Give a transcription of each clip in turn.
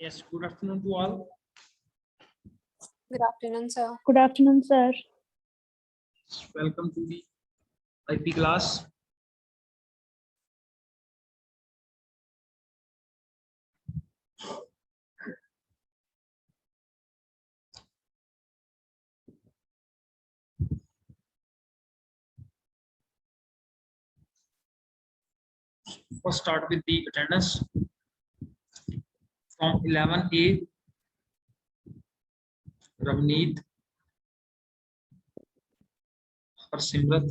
Yes, good afternoon to all. Good afternoon, sir. Good afternoon, sir. Welcome to the IP class. First start with the attendance from 11A. Ravneet, Harsimrat,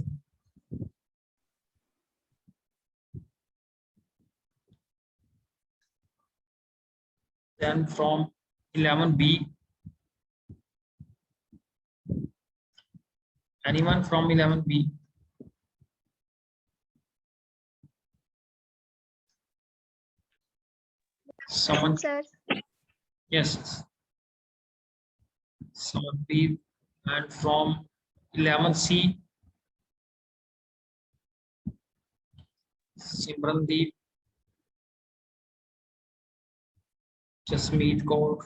then from 11B. Anyone from 11B? Someone? Sir. Yes. Samanpreet, and from 11C. Simrandeep, Jasmeet Kaur.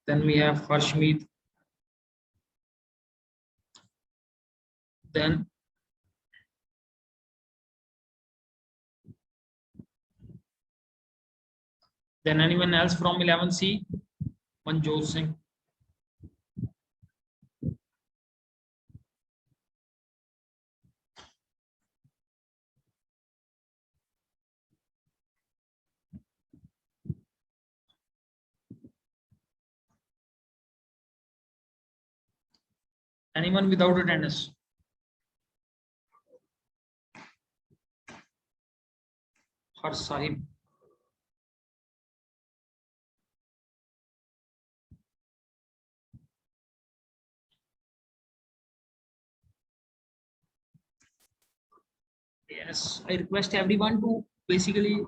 Then we have Harshmeet. Then anyone else from 11C? Manjot Singh. Anyone without attendance? Har Sahib. Yes, I request everyone to basically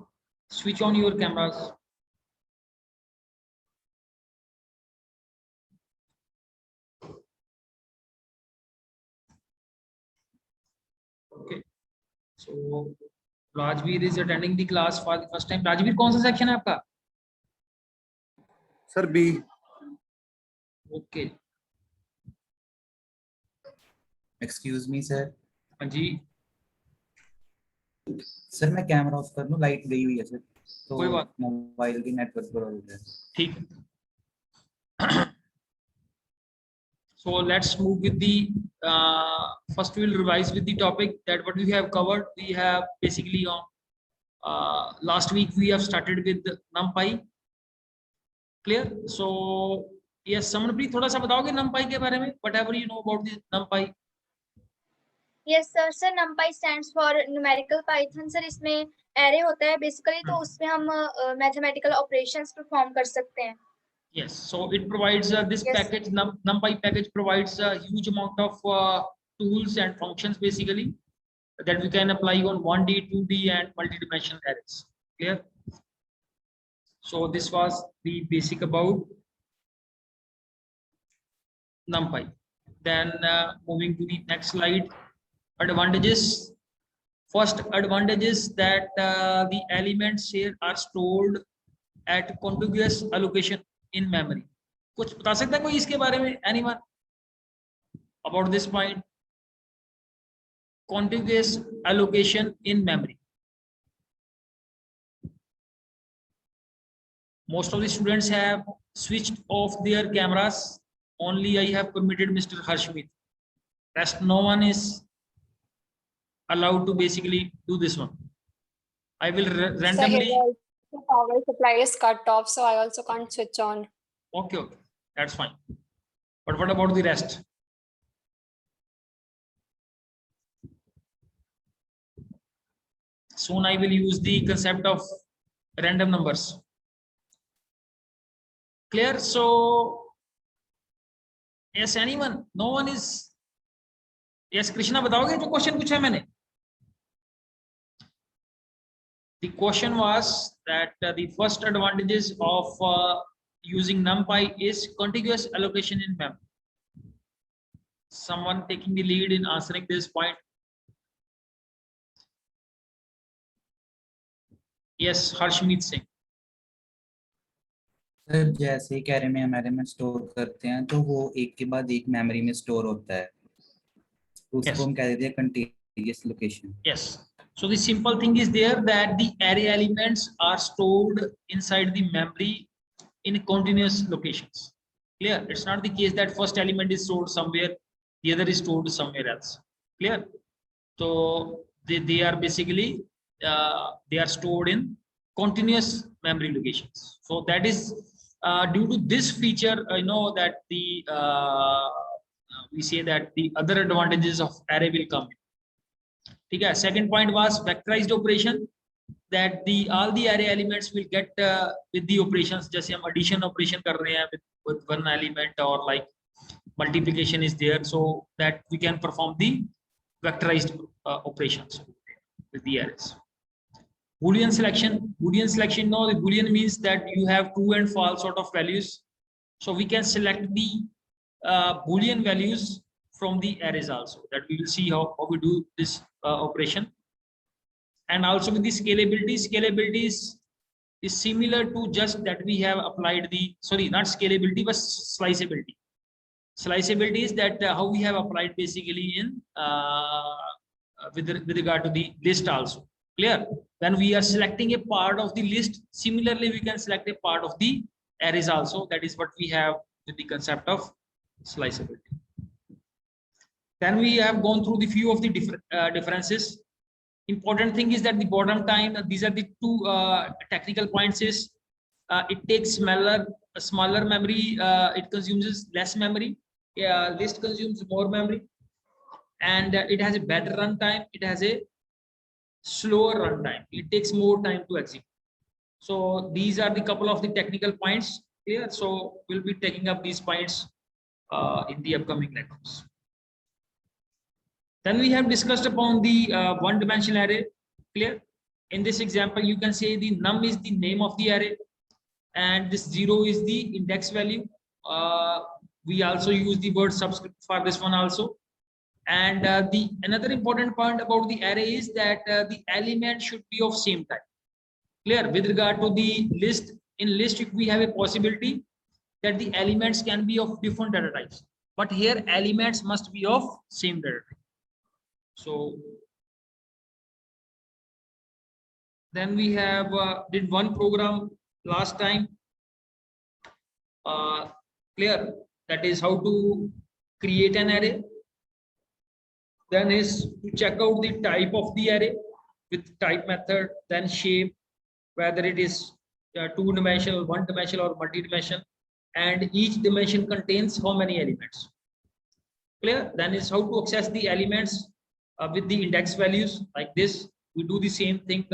switch on your cameras. Okay. So Rajveer is attending the class for the first time. Rajveer, कौन सा section है आपका? Sir B. Okay. Excuse me sir. हाँ जी. Sir मैं camera off कर लूं, light गई हुई है सर, तो कोई बात मोबाइल की नेटवर्क प्रॉब्लम है. ठीक. So let's move with the first we will revise with the topic that what we have covered. We have basically on last week we have started with NumPy. Clear? So yes, Samanpreet थोड़ा सा बताओगे NumPy के बारे में? Whatever you know about the NumPy. Yes sir. Sir NumPy stands for numerical Python. Sir इसमें array होता है basically, तो उसमें हम mathematical operations perform कर सकते हैं. Yes, so it provides this Yes. package, NumPy package provides a huge amount of tools and functions basically that we can apply on 1D, 2D and multi-dimensional arrays. Clear? So this was the basic about NumPy. Then moving to the next slide, advantages. First advantage is that the elements here are stored at contiguous allocation in memory. कुछ बता सकता है कोई इसके बारे में? Anyone about this point? Contiguous allocation in memory. Most of the students have switched off their cameras. Only I have permitted Mr. Harshmeet. Rest no one is allowed to basically do this one. I will randomly. The power supply is cut off, so I also can't switch on. Okay, that's fine. But what about the rest? Soon I will use the concept of random numbers. Clear? So yes, anyone? No one is. Yes, Krishna, बताओगे जो question पूछा है मैंने? The question was that the first advantages of using NumPy is contiguous allocation in memory. Someone taking the lead in answering this point? Yes, Harshmeet Singh. Sir जैसे एक array में हमारे में स्टोर करते हैं तो वो एक के बाद एक मेमोरी में स्टोर होता है, तो उसको Yes. हम कह देते हैं continuous location. Yes. So the simple thing is there that the array elements are stored inside the memory in continuous locations. Clear? It's not the case that first element is stored somewhere, the other is stored somewhere else. Clear? So they are basically they are stored in continuous memory locations. So that is due to this feature, I know that the we say that the other advantages of array will come. ठीक है. Second point was vectorized operation, that the all the array elements will get with the operations. जैसे हम addition operation कर रहे हैं with one element, or like multiplication is there, so that we can perform the vectorized operations with the arrays. Boolean selection. Boolean selection, no, the Boolean means that you have true and false sort of values. So we can select the Boolean values from the arrays also. That we will see how we do this operation. And also with the scalability, scalability is similar to just that we have applied the, sorry, not scalability, but sliceability. Sliceability is that how we have applied basically in with regard to the list also. Clear? When we are selecting a part of the list, similarly we can select a part of the arrays also. That is what we have with the concept of sliceability. Then we have gone through the few of the differences. Important thing is that the bottom time, these are the two technical points, is it takes smaller memory, it consumes less memory. List consumes more memory, and it has a better runtime. It has a slower runtime. It takes more time to execute. So these are the couple of the technical points here. So we'll be taking up these points in the upcoming lectures. Then we have discussed upon the one-dimensional array. Clear? In this example, you can say the num is the name of the array, and this 0 is the index value. We also use the word subscript for this one also. And the another important point about the array is that the element should be of same type. Clear? With regard to the list, in list we have a possibility that the elements can be of different data types, but here elements must be of same data type. So then we have did one program last time. Clear? That is how to create an array. Then is to check out the type of the array with type method, then shape, whether it is two-dimensional, one-dimensional, or multi-dimensional, and each dimension contains how many elements. Clear? Then is how to access the elements with the index values like this. We do the same thing,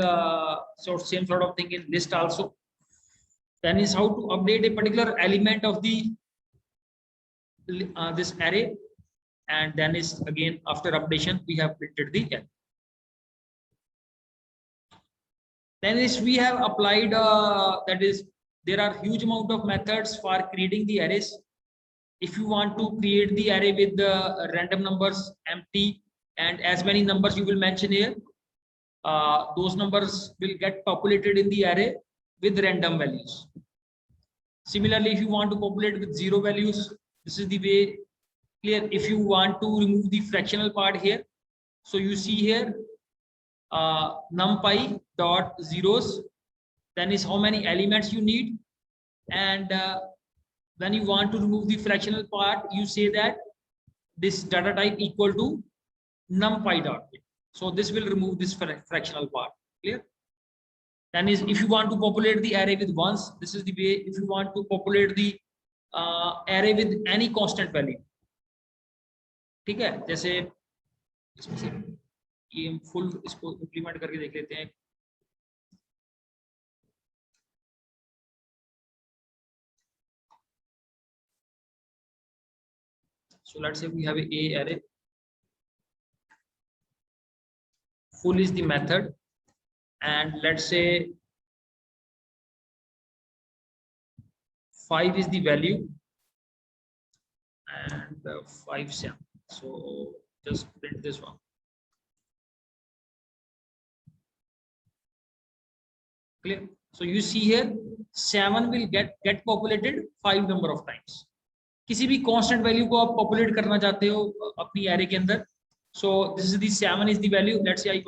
same sort of thing in list also. Then is how to update a particular element of the this array, and then is again after updation we have printed the array. Then is we have applied that is there are huge amount of methods for creating the arrays. If you want to create the array with the random numbers, empty, and as many numbers you will mention here, those numbers will get populated in the array with random values. Similarly, if you want to populate with 0 values, this is the way. Clear? If you want to remove the fractional part here, so you see here NumPy dot zeros, then is how many elements you need, and when you want to remove the fractional part, you say that this data type equal to NumPy dot. So this will remove this fractional part. Clear? Then is if you want to populate the array with ones, this is the way. If you want to populate the array with any constant value, ठीक है? जैसे इसमें से ये हम full इसको implement करके देख लेते हैं. So let's say we have a array. Full is the method, and let's say 5 is the value, and 5 7. So just print this one. Clear? So you see here 7 will get populated 5 number of times. किसी भी constant value को आप populate करना चाहते हो अपनी array के अंदर. So this is the 7 is the value. Let's say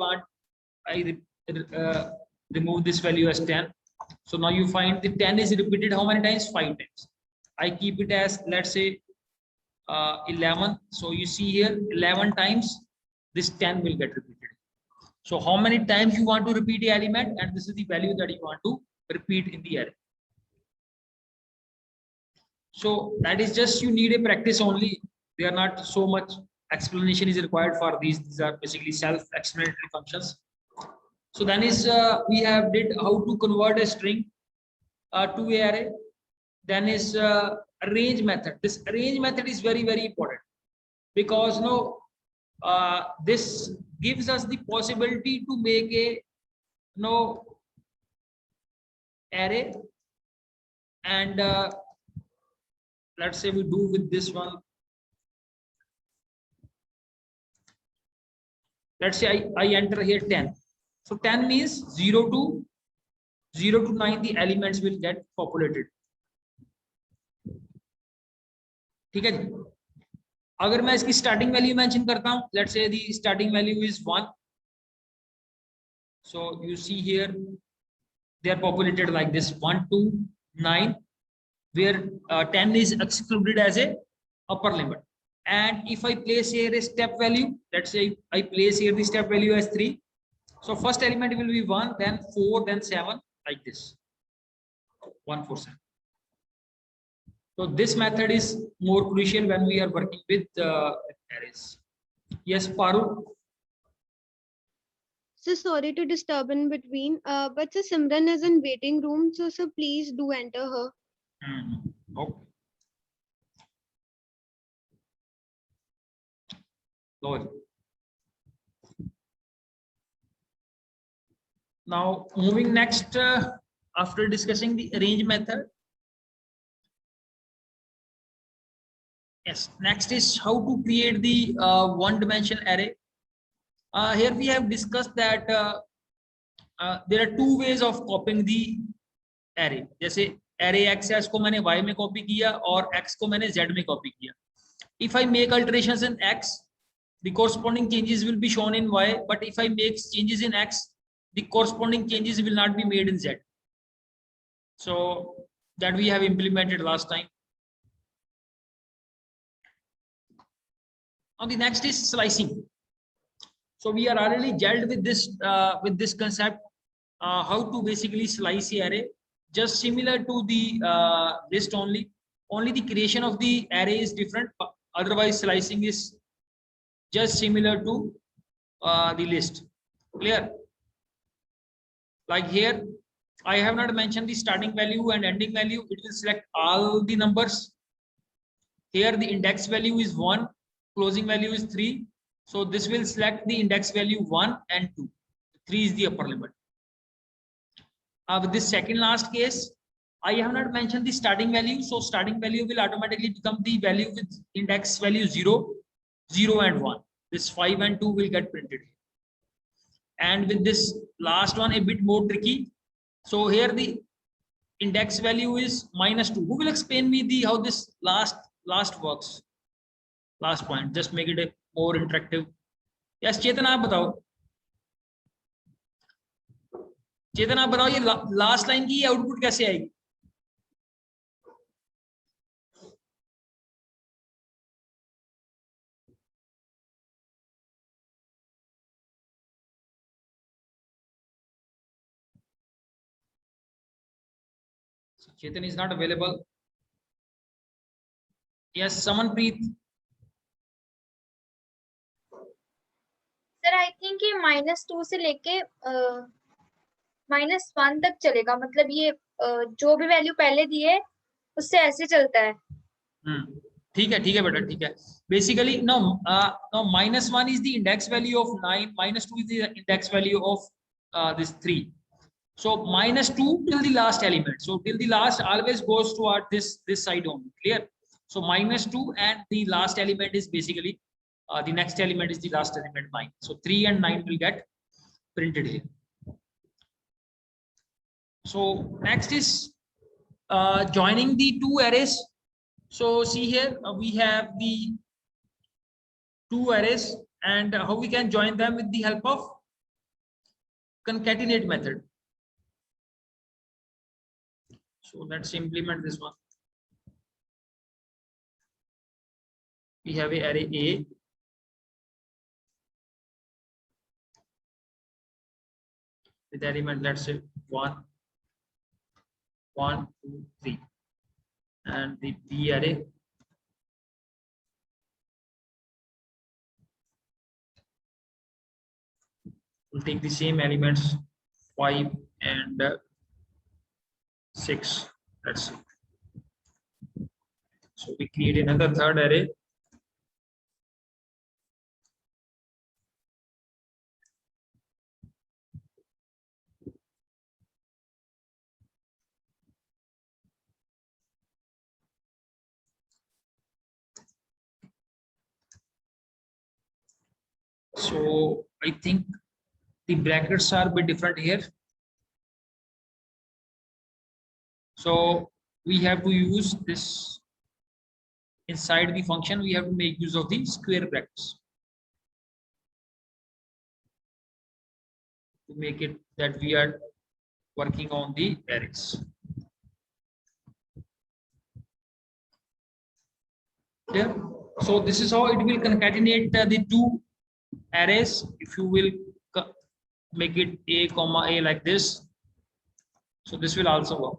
I remove this value as 10. So now you find the 10 is repeated how many times? 5 times. I keep it as, let's say, 11. So you see here 11 times this 10 will get repeated. So how many times you want to repeat the element, and this is the value that you want to repeat in the array. So that is just, you need a practice only. They are not so much explanation is required for these. These are basically self-explanatory functions. So then is we have did how to convert a string to a array. Then is arrange method. This arrange method is very important, because this gives us the possibility to make a array, and let's say we do with this one. Let's say I enter here 10. So 10 means 0 to 9 the elements will get populated. ठीक है जी. अगर मैं इसकी starting value mention करता हूं, let's say the starting value is 1. So you see here they are populated like this 1 to 9, where 10 is excluded as a upper limit. And if I place here a step value, let's say I place here the step value as 3. So first element will be 1, then 4, then 7, like this. 1, 4, 7. So this method is more crucial when we are working with arrays. Yes, Paru. So sorry to disturb in between, but so Simran is in waiting room, so please do enter her. Okay. Lord. Now moving next, after discussing the arrange method. Yes, next is how to create the one-dimensional array. Here we have discussed that there are two ways of copying the array. जैसे array x को मैंने y में copy किया और x को मैंने z में copy किया. If I make alterations in x, the corresponding changes will be shown in y. But if I make changes in x, the corresponding changes will not be made in z. So that we have implemented last time. Now the next is slicing. So we are already gelled with this concept, how to basically slice the array, just similar to the list only. Only the creation of the array is different. Otherwise, slicing is just similar to the list. Clear? Like here, I have not mentioned the starting value and ending value. It will select all the numbers. Here, the index value is 1. Closing value is 3. So this will select the index value 1 and 2. 3 is the upper limit. With this second last case, I have not mentioned the starting value. So starting value will automatically become the value with index value 0, 0 and 1. This 5 and 2 will get printed. And with this last one, a bit more tricky. So here the index value is -2. Who will explain me how this last works? Last point, just make it a more interactive. Yes, Chetan, आप बताओ. चेतन आप बताओ, ये last line की output कैसे आएगी? So Chetan is not available. Yes, Samanpreet. Sir I think ये -2 से लेके -1 तक चलेगा. मतलब ये जो भी वैल्यू पहले दी है उससे ऐसे चलता है. ठीक है बेटा, ठीक है. Basically, no, -1 is the index value of 9, -2 is the index value of this 3. So -2 till the last element. So till the last always goes toward this side only. Clear? So -2 and the last element is basically the next element is the last element 9. So 3 and 9 will get printed here. So next is joining the two arrays. So see here we have the two arrays and how we can join them with the help of concatenate method. So let's implement this one. We have a array A with element, let's say 1, 1, 2, 3, and the B array will take the same elements 5 and 6. Let's see. So we create another third array. So I think the brackets are a bit different here. So we have to use this inside the function. We have to make use of the square brackets to make it that we are working on the arrays. Yeah. So this is how it will concatenate the two arrays. If you will make it A comma A like this, so this will also work.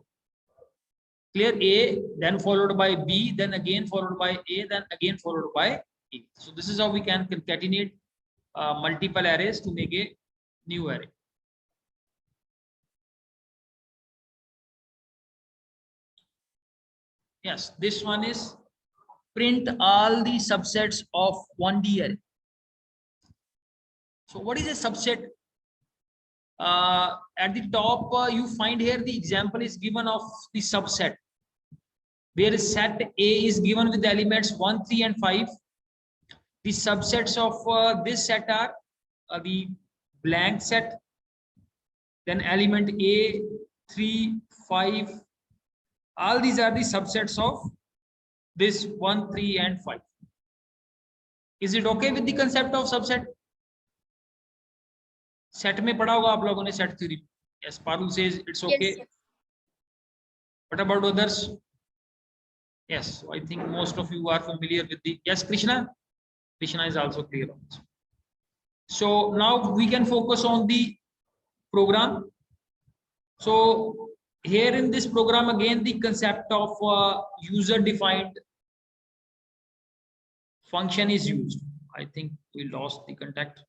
Clear? A, then followed by B, then again followed by A, then again followed by A. So this is how we can concatenate multiple arrays to make a new array. Yes, this one is print all the subsets of 1D array. So what is a subset? At the top, you find here the example is given of the subset, where set A is given with the elements 1, 3, and 5. The subsets of this set are the blank set, then element A, 3, 5. All these are the subsets of this 1, 3, and 5. Is it okay with the concept of subset? Set में पढ़ा होगा आप लोगों ने set theory. Yes, Parul says it's okay. Yes, yes. What about others? Yes, so I think most of you are familiar with the. Yes, Krishna. Krishna is also clear on this. So now we can focus on the program. So here in this program again the concept of user-defined function is used. I think we lost the contact.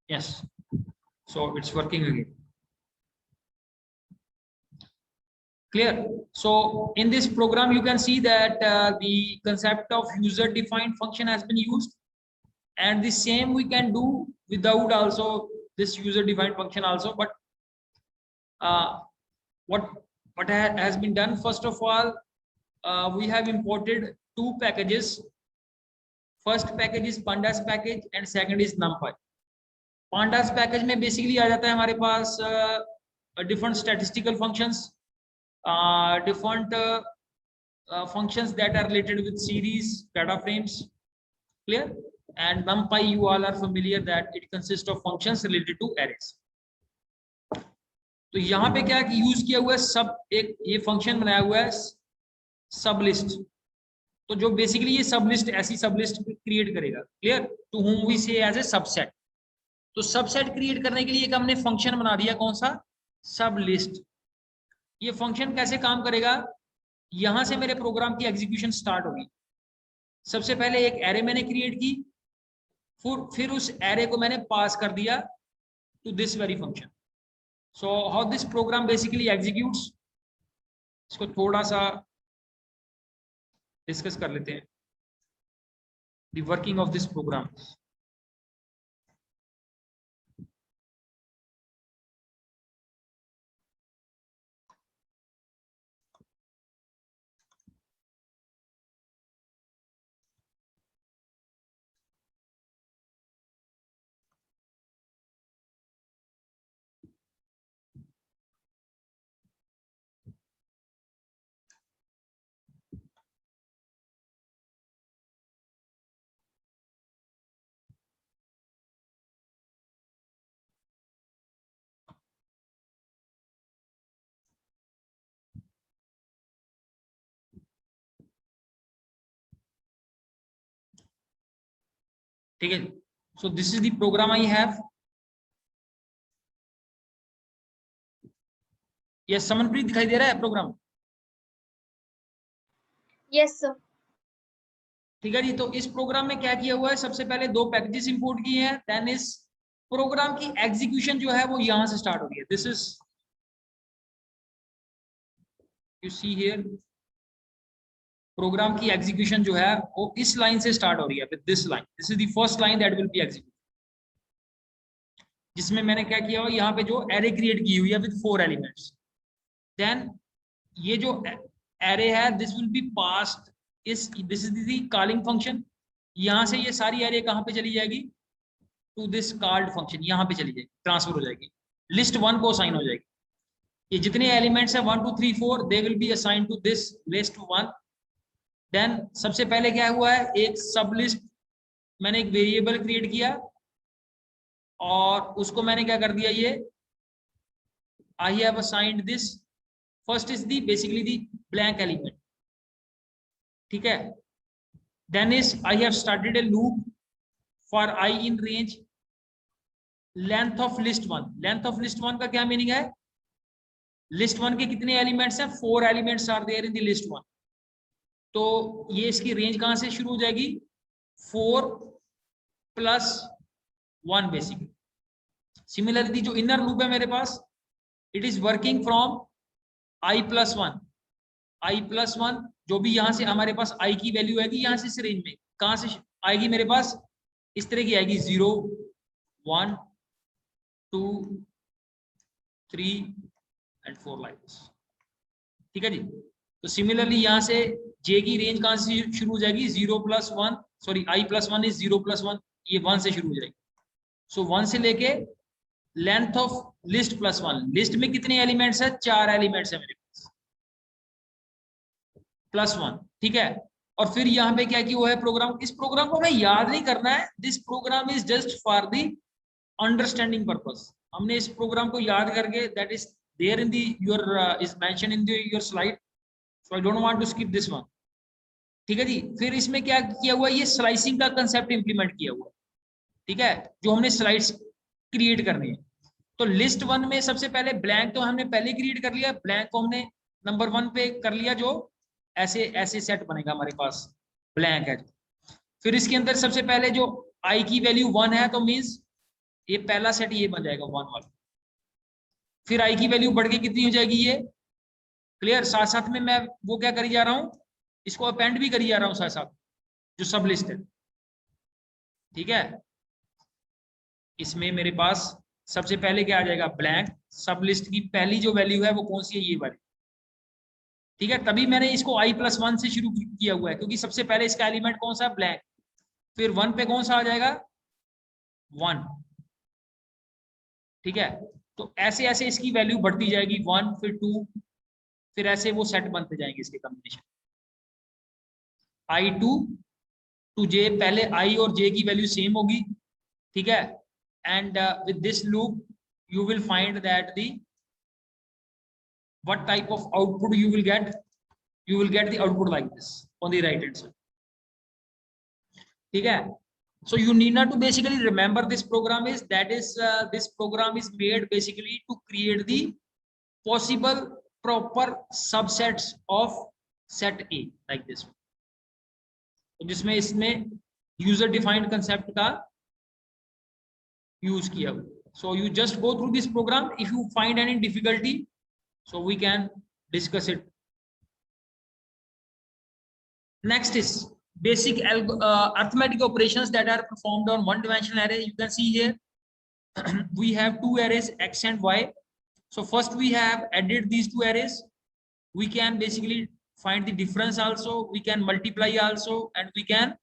Yes, so it's working again. Clear? So in this program you can see that the concept of user defined function has been used, and the same we can do without also this user defined function also. But what has been done, first of all, we have imported two packages. First package is pandas package and second is NumPy. Pandas package में basically आ जाता है हमारे पास different statistical functions, different functions that are related with series, data frames. Clear? And NumPy, you all are familiar that it consists of functions related to arrays. तो यहाँ पे क्या use किया हुआ है, सब एक ये फंक्शन बनाया हुआ है सब लिस्ट. तो जो बेसिकली ये सब लिस्ट ऐसी सब लिस्ट क्रिएट करेगा. Clear? To whom we say as a subset. तो सबसेट क्रिएट करने के लिए एक हमने फंक्शन बना दिया, कौन सा? सब लिस्ट. ये फंक्शन कैसे काम करेगा? यहां से मेरे प्रोग्राम की एग्जीक्यूशन स्टार्ट होगी. सबसे पहले एक एरे मैंने क्रिएट की, फिर उस एरे को मैंने पास कर दिया to this very function. So how this program basically executes, इसको थोड़ा सा डिस्कस कर लेते हैं, the working of this program. ठीक है, so this is the program I have. Yes Samanpreet, दिखाई दे रहा है प्रोग्राम? Yes sir. ठीक है जी, तो इस प्रोग्राम में क्या किया हुआ है, सबसे पहले दो पैकेजेस इंपोर्ट किए हैं, देन इस प्रोग्राम की एग्जीक्यूशन जो है वो यहां से स्टार्ट हो रही है। This is you see here, program की एग्जीक्यूशन जो है वो इस लाइन से स्टार्ट हो रही है, with this line, this is the first line that will be executed, जिसमें मैंने क्या किया हुआ, यहाँ पे जो एरे क्रिएट की हुई है विद 4 एलिमेंट्स। देन ये जो एरे है दिस विल बी पास्ड इस, this is the calling function. यहाँ से ये सारी एरे कहाँ पे चली जाएगी, टू दिस कॉल्ड फंक्शन, यहाँ पे चली जाएगी, ट्रांसफर हो जाएगी, लिस्ट 1 को असाइन हो जाएगी। ये जितने एलिमेंट्स है 1 2 3 4 they will be assign to this list 1। Then सबसे पहले क्या हुआ है, एक सब लिस्ट, मैंने एक वेरिएबल क्रिएट किया और उसको मैंने क्या कर दिया, ये I have assigned this, first is the basically the blank element, ठीक है। Then is I have started a loop for I in range length of list 1। Length of list 1 का क्या मीनिंग है, लिस्ट 1 के कितने एलिमेंट्स हैं, 4 elements are there in the list 1। तो ये इसकी रेंज कहां से शुरू हो जाएगी, 4 प्लस 1 बेसिकली। सिमिलरली जो इनर लूप है मेरे पास, it is working from I plus 1, I plus 1 जो भी यहां से हमारे पास आई की वैल्यू आएगी, यहां से इस रेंज में कहां से आएगी मेरे पास, इस तरह की आएगी, 0 1 2 3 एंड 4 लाइक दिस, ठीक है जी। तो सिमिलरली यहां से जे की रेंज कहां से शुरू हो जाएगी, 0 plus 1, sorry I plus 1 is 0 plus 1, ये 1 से शुरू हो जाएगी। सो 1 से लेके length of list plus 1, list में कितने एलिमेंट्स है, 4 एलिमेंट्स है मेरे पास, प्लस 1, ठीक है। और फिर यहाँ पे क्या किया हुआ है प्रोग्राम, इस प्रोग्राम को हमें याद नहीं करना है, this program is just for the understanding purpose. हमने इस प्रोग्राम को याद करके, that is there in the your is mention in the your slide, so I don't want to skip this one, ठीक है जी। फिर इसमें क्या किया हुआ, ये स्लाइसिंग का कंसेप्ट इंप्लीमेंट किया हुआ, ठीक है, जो हमने स्लाइड्स क्रिएट करनी है। तो लिस्ट 1 में सबसे पहले ब्लैंक तो हमने पहले क्रिएट कर लिया, ब्लैंक को हमने नंबर 1 पे कर लिया, जो ऐसे ऐसे सेट बनेगा हमारे पास, ब्लैंक है। फिर इसके अंदर सबसे पहले जो आई की वैल्यू 1 है, तो मींस ये पहला सेट ये बन जाएगा 1 वाला। फिर आई की वैल्यू बढ़ के कितनी हो जाएगी, ये क्लियर। साथ साथ में मैं वो क्या करी जा रहा हूं, इसको अपेंड भी करी जा रहा हूं साथ साथ, जो सब लिस्ट है, ठीक है। इसमें मेरे पास सबसे पहले क्या आ जाएगा, ब्लैंक। सब लिस्ट की पहली जो वैल्यू है वो कौन सी है, ये वाली, ठीक है। तभी मैंने इसको आई प्लस 1 से शुरू किया हुआ है, क्योंकि सबसे पहले इसका एलिमेंट कौन सा है, ब्लैंक। फिर 1 पे कौन सा आ जाएगा, 1, ठीक है। तो ऐसे ऐसे इसकी वैल्यू बढ़ती जाएगी, 1 फिर 2, फिर ऐसे वो सेट बनते जाएंगे इसके कॉम्बिनेशन, आई टू जे, पहले आई और जे की वैल्यू सेम होगी, ठीक है। And with this loop you will find that the what type of output you will get, you will get the output like this on the right hand side, ठीक है। so you need not to basically remember this program is, that is this program is made basically to create the possible proper subsets of set A like this, तो जिसमें इसमें user defined concept का use किया हुआ। So you just go through this program. If you find any difficulty, so we can discuss it. Next is basic arithmetic operations that are performed on one-dimensional array. You can see here we have two arrays x and y. So first we have added these two arrays. We can basically find the difference also. We can multiply also, and we can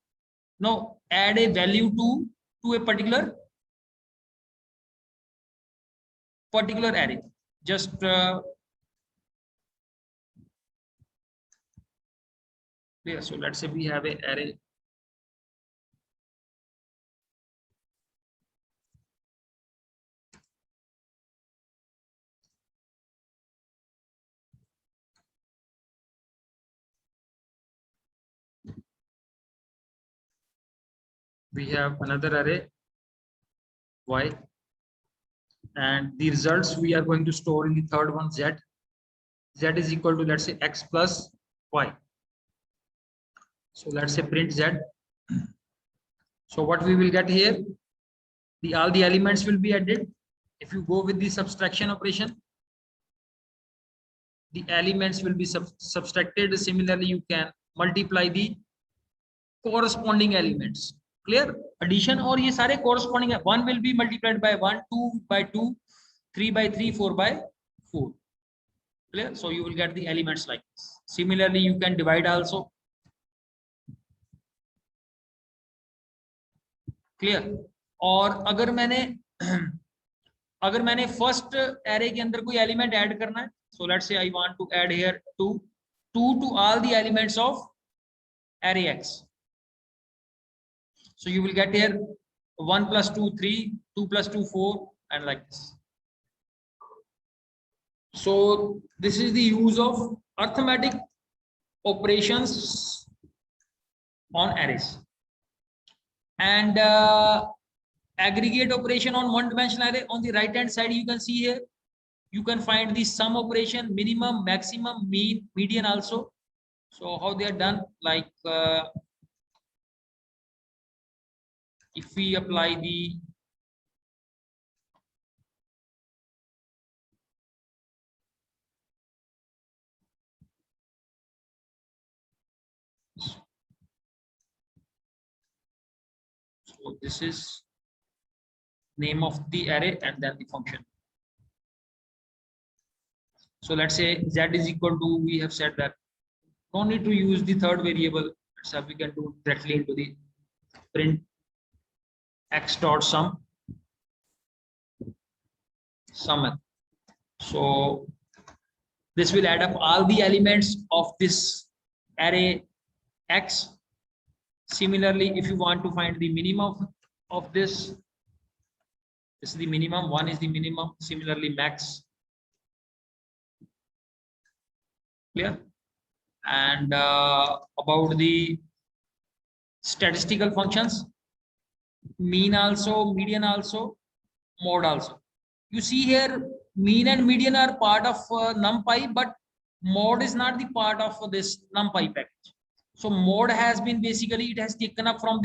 now add a value to a particular array. Just yeah, so let's say we have a array, we have another array y, and the results we are going to store in the third one z. Z is equal to, let's say, x plus y. So let's say print z. So what we will get here, all the elements will be added. If you go with the subtraction operation, the elements will be subtracted. Similarly, you can multiply the corresponding elements. Clear? Addition और ये सारे corresponding है. 1 will be multiplied by 1, 2 by 2, 3 by 3, 4 by 4. Clear? So you will get the elements like this. Similarly, you can divide also. Clear? और अगर मैंने first array के अंदर कोई एलिमेंट ऐड करना है, so let's say I want to add here 2 to all the elements of array x. So you will get here 1 plus 2 3, 2 plus 2 4, and like this. So this is the use of arithmetic operations on arrays. And aggregate operation on one dimensional array. On the right hand side, you can see here, you can find the sum operation, minimum, maximum, mean, median also. So how they are done, like if we apply the so this is name of the array and then the function. So let's say z is equal to, we have said that no need to use the third variable, so we can do directly into the print x dot sum method. So this will add up all the elements of this array x. Similarly, if you want to find the minimum of this is the minimum, 1 is the minimum, similarly max. Clear? And about the statistical functions, mean also, median also, mode also. You see here, mean and median are part of NumPy, but mode is not the part of this NumPy package. So mode has been basically, it has taken up from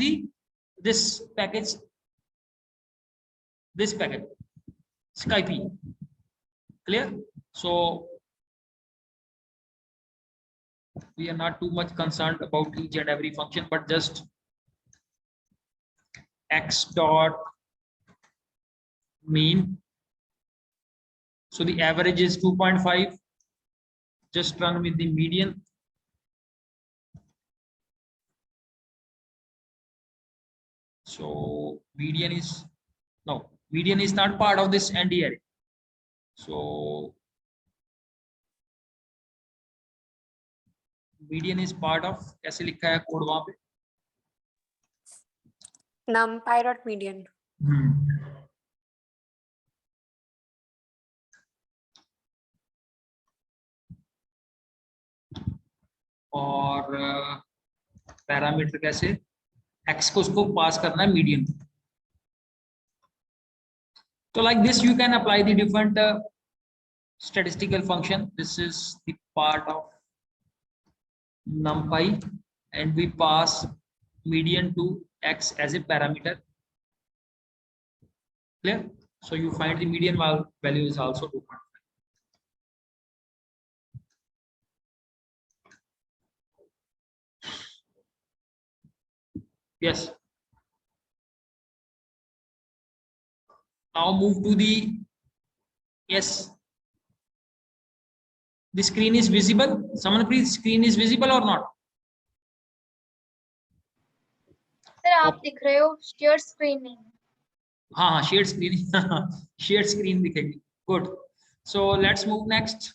this package, Skype. Clear? So we are not too much concerned about each and every function, but just x dot mean. So the average is 2.5. Just run with the median. So median is not part of this ND array. So median is part of, कैसे लिखा है code वहां पे? NumPy dot median. और parameter कैसे, x को उसको पास करना है median. So like this you can apply the different statistical function. This is the part of NumPy, and we pass median to x as a parameter. Clear? So you find the median value is also 2.5. Yes. Now move to the, yes. The screen is visible. Someone please, screen is visible or not? Sir आप दिख रहे हो, share screen नहीं. हाँ share screen share screen दिखेगी. Good. So let's move next.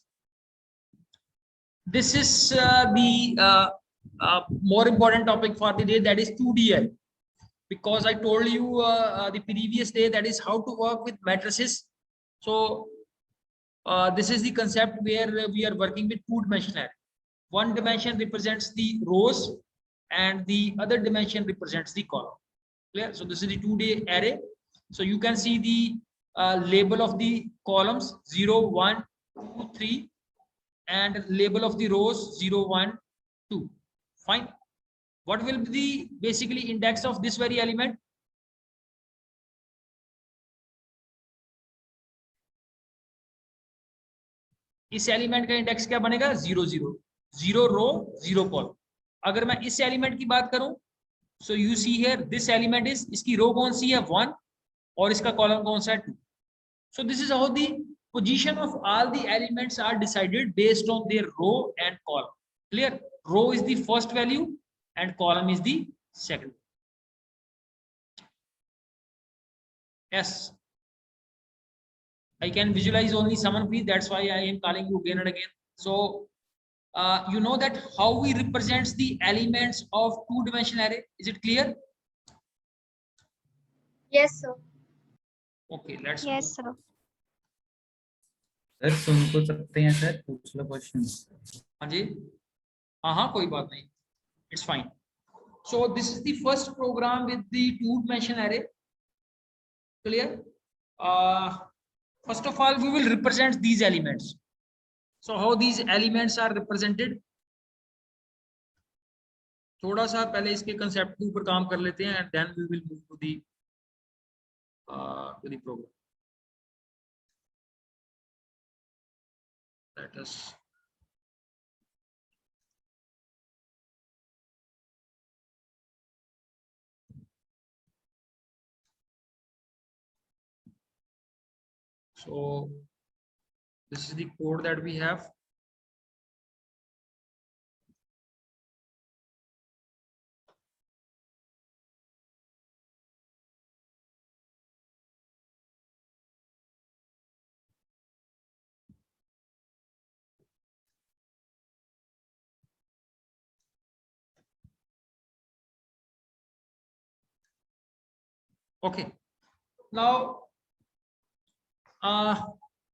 This is the more important topic for the day, that is 2D, because I told you the previous day, that is how to work with matrices. So this is the concept where we are working with two-dimensional array. One dimension represents the rows and the other dimension represents the column. Clear? So this is the 2-day array. So you can see the label of the columns 0, 1, 2, 3, and label of the rows 0, 1, 2. Fine. What will be the basically index of this very element? इस element का index क्या बनेगा? 0, 0, 0 रो 0 column. अगर मैं इस element की बात करूं, so you see here this element is, इसकी रो कौन सी है? 1, और इसका कॉलम कौन सा है? 2. सो this is how the position of all the elements are decided based on their row and column. Clear? Row is the first value and column is the second. Yes, I can visualize only someone, please. That's why I am calling you again and again. So you know that how we represents the elements of two-dimensional array. Is it clear? Yes, sir. Okay, let's Yes, sir. Sir सुन तो सकते हैं sir, पूछ लो question. हाँ जी, हाँ, कोई बात नहीं, it's fine. So this is the first program with the two-dimensional array. Clear? First of all, we will represent these elements. So how these elements are represented? थोड़ा सा पहले इसके कंसेप्ट के ऊपर काम कर लेते हैं, and then we will move to the program. Let us. So this is the code that we have. Okay. Now,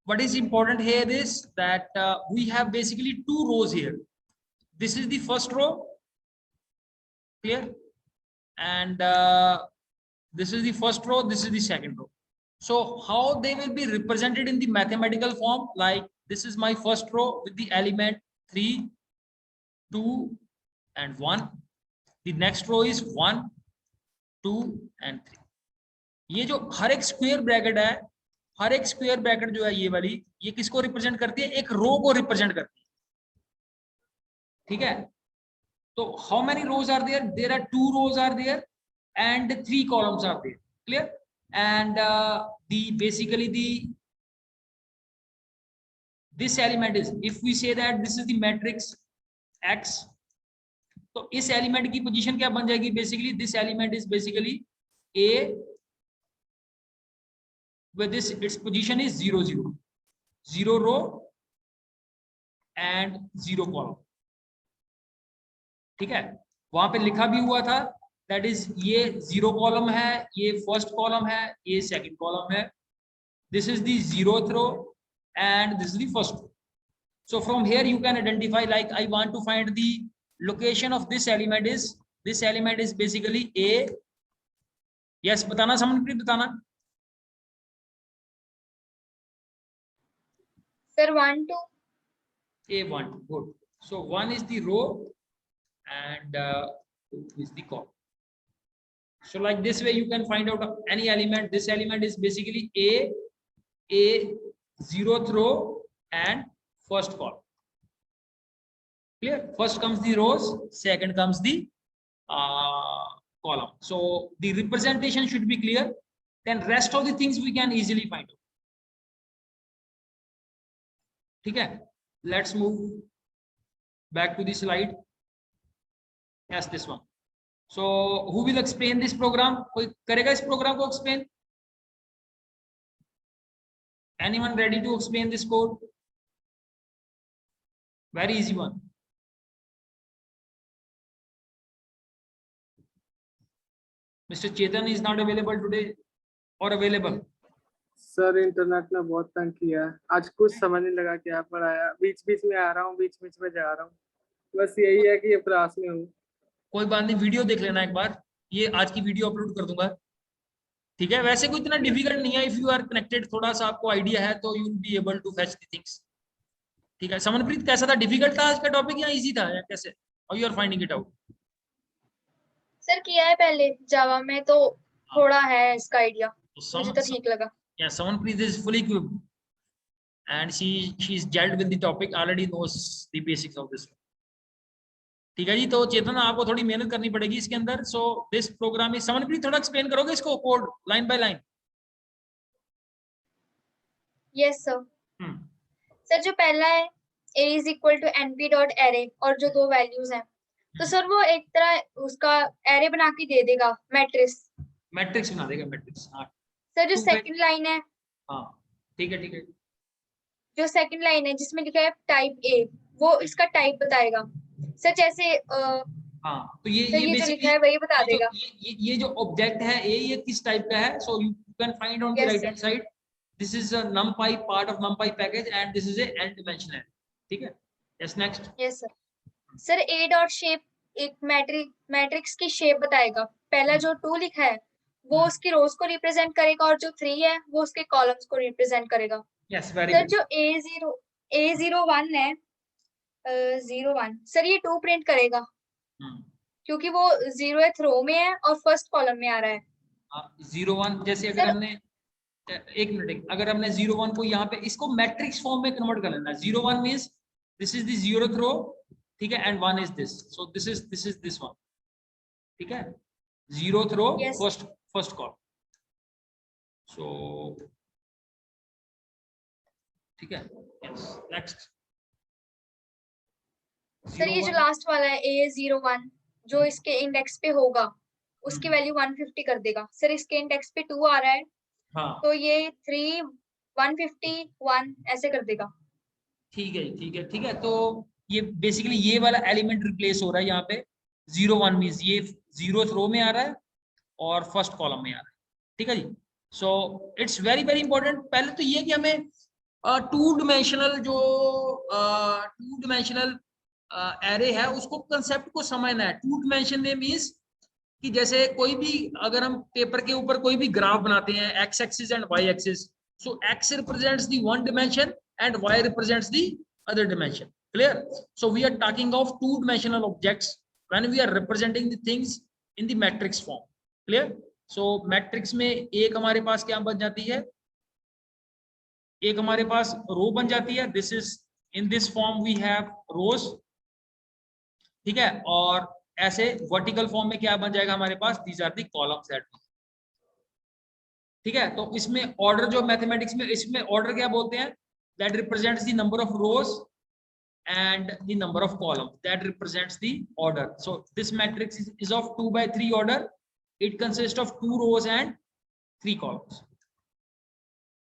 what is important here is that we have basically two rows here. This is the first row, clear? And this is the first row, this is the second row. So how they will be represented in the mathematical form? Like this is my first row with the element 3, 2, and 1. The next row is 1, 2, and 3. ये जो हर एक square bracket है, हर एक square bracket जो है ये वाली, ये किसको रिप्रेजेंट करती है? एक रो को रिप्रेजेंट करती है. ठीक है? तो how many rows are there? There are 2 rows are there and 3 columns are there. Clear? And this element is, if we say that this is the matrix X, तो इस एलिमेंट की पोजीशन क्या बन जाएगी? Basically this element is basically A, where this its position is 0, 0, 0 row and 0 column. ठीक है? वहां पे लिखा भी हुआ था that is ये 0 column है, ये first column है, ये second column है. This is the 0th row and this is the first row. So from here you can identify, like I want to find the location of this element is basically A. Yes, बताना someone please बताना. Sir, 1, 2. A1, good. So 1 is the row and 2 is the column. So like this way you can find out any element. This element is basically A, 0th row and first column. Clear? First comes the rows, second comes the column. So the representation should be clear. Then rest of the things we can easily find out. Okay, let's move back to the slide. Yes, this one. So who will explain this program? कोई करेगा इस program को explain? Anyone ready to explain this code? Very easy one. Mr. Chetan is not available today or available? Sir internet ने बहुत तंग किया है आज, कुछ समझ नहीं लगा क्या पढ़ाया, बीच बीच में आ रहा हूँ, बीच बीच में जा रहा हूँ, बस यही है कि ये क्लास में हूँ. कोई बात नहीं, वीडियो देख लेना एक बार, ये आज की वीडियो अपलोड कर दूंगा, ठीक है। वैसे कोई इतना डिफिकल्ट नहीं है, इफ यू आर कनेक्टेड, थोड़ा सा आपको आइडिया है तो you will be able to fetch the things, ठीक है। समनप्रीत कैसा था, डिफिकल्ट था आज का टॉपिक या इजी था, या कैसे, how you are finding it out? Sir किया है पहले जावा में, तो थोड़ा है इसका आइडिया, मुझे तो ठीक लगा। Yeah, Samanpreet is fully equipped and she's gelled with the topic, already knows the basics of this. ठीक है जी, तो चेतन आपको थोड़ी मेहनत करनी पड़ेगी इसके अंदर। सो दिस प्रोग्राम इज, समनप्रीत थोड़ा एक्सप्लेन करोगे इसको code line by line? Yes sir. Sir जो पहला है a is equal to np dot array, और जो दो वैल्यूज हैं, तो सर वो एक तरह उसका एरे बना के दे देगा, मैट्रिक्स बना देगा, मैट्रिक्स। हाँ सर जो सेकंड लाइन है, हाँ ठीक है, ठीक है। जो सेकंड लाइन है जिसमें लिखा है टाइप ए, वो इसका टाइप बताएगा सर। जैसे हाँ, तो ये सर ये जो बेसिकली लिखा है वही बता देगा। ये जो ऑब्जेक्ट है ए, ये किस टाइप का है? So you can find on the right hand side, this is a numpy part of numpy package and this is a n dimensional, ठीक है। Yes next. Yes sir. Sir ए डॉट शेप एक matrix की shape बताएगा। पहला जो 2 लिखा है वो उसकी रोज को रिप्रेजेंट करेगा, और जो 3 है वो उसके कॉलम्स को रिप्रेजेंट करेगा। Yes, very sir good. जो A01 है, 01 सर ये 2 प्रिंट करेगा, क्योंकि वो 0th रो में है और फर्स्ट कॉलम में आ रहा है। 01 जैसे अगर हमने एक मिनट, अगर हमने 01 को यहाँ पे इसको मैट्रिक्स फॉर्म में कन्वर्ट कर लेना, 01 means this is the 0th रो, ठीक है, and 1 is this, so this is this one, ठीक है। 0th रो, फर्स्ट कॉलम, सो ठीक है। Yes next. सर ये जो लास्ट वाला है A01, जो इसके इंडेक्स पे होगा उसकी वैल्यू 150 कर देगा। सर इसके इंडेक्स पे 2 आ रहा है, हाँ तो ये 3 151 ऐसे कर देगा। ठीक है, ठीक है, ठीक है। तो ये बेसिकली ये वाला एलिमेंट रिप्लेस हो रहा है यहाँ पे, 01 मींस ये 0th रो में आ रहा है और फर्स्ट कॉलम में आ रहा है, ठीक है जी। So it's very very important. पहले तो ये कि हमें टू डिमेंशनल एरे है उसको, कंसेप्ट को समझना है। टू डिमेंशन में मींस कि जैसे कोई भी, अगर हम पेपर के ऊपर कोई भी ग्राफ बनाते हैं, X axis and Y axis, so X represents the one dimension and y represents the other dimension. Clear? So we are talking of two dimensional objects when we are representing the things in the matrix form. Clear? So matrix में एक हमारे पास क्या बन जाती है, एक हमारे पास रो बन जाती है, this is in this form we have rows, ठीक है। और ऐसे वर्टिकल फॉर्म में क्या बन जाएगा हमारे पास, these are the columns that, ठीक है। तो इसमें ऑर्डर जो मैथमेटिक्स में, इसमें ऑर्डर क्या बोलते हैं, that represents the number of rows and the number of columns, that represents the order. So this matrix is of 2 by 3 order. It consists of 2 rows and 3 columns.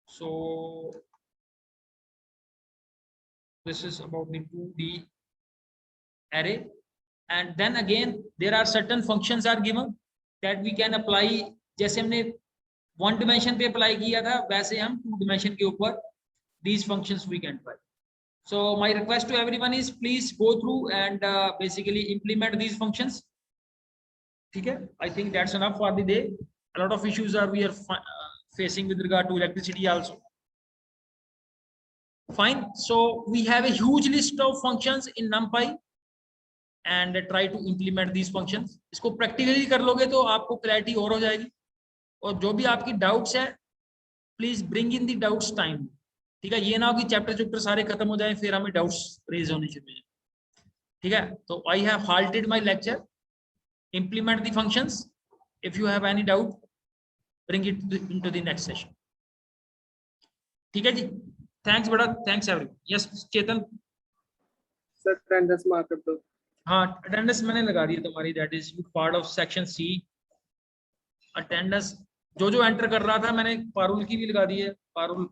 So this is about the 2D array, and then again there are certain functions are given that we can apply. जैसे हमने 1 dimension पे apply किया था, वैसे हम 2 dimension के ऊपर these functions we can try. So my request to everyone is please go through and basically implement these functions. Okay, I think that's enough for the day. A lot of issues are we are facing with regard to electricity also. Fine. So we have a huge list of functions in NumPy and try to implement these functions. इसको practically कर लोगे तो आपको clarity और हो जाएगी। और जो भी आपकी doubts है, please bring in the doubts time. ठीक है, ये ना हो कि चैप्टर सारे खत्म हो जाए फिर हमें डाउट्स रेज होने शुरू हो जाए, ठीक है। तो I have halted my lecture, implement the functions, if you have any doubt bring it into the next session, ठीक है जी। थैंक्स बड़ा, thanks everyone. Yes Chetan. Sir attendance mark कर दो। हाँ अटेंडेंस मैंने लगा दी है तुम्हारी, that is part of section C. Attendance जो एंटर कर रहा था मैंने पारुल की भी लगा दी है, पारुल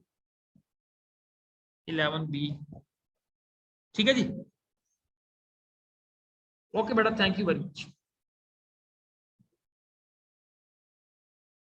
11B, ठीक है जी। ओके बेटा, थैंक यू वेरी मच।